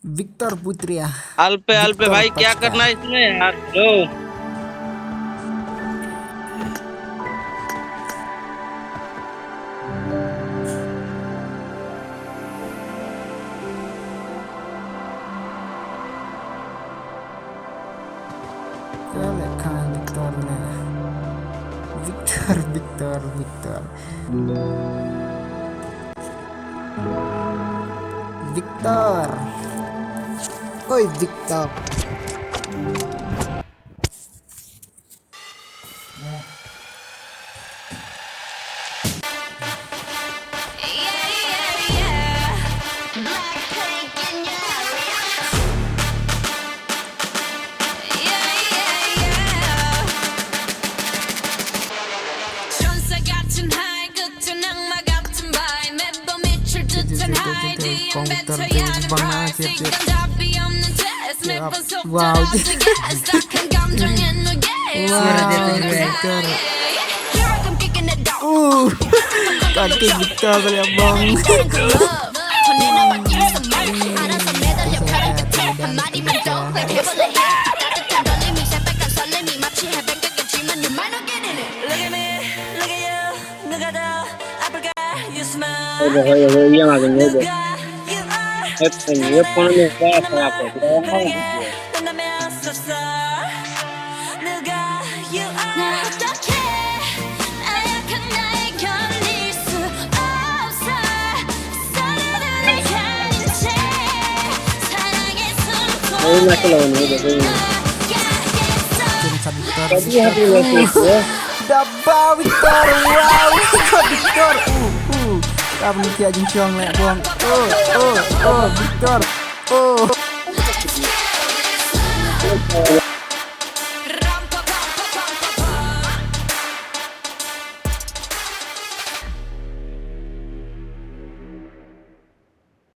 Victor पुत्रिया। अल्पे भाई क्या करना है इसमें यार। लो क्या लिखा है विक्टर ने? विक्टर विक्टर विक्टर विक्टर, ओए Victor. Wow, kaki Victor ya bang. yang agak noob. Ekonomi kelas apa? Masih lawan noob ini. Dabba Victor, wow, Victor. Kamu kia jincong lek bang. Victor.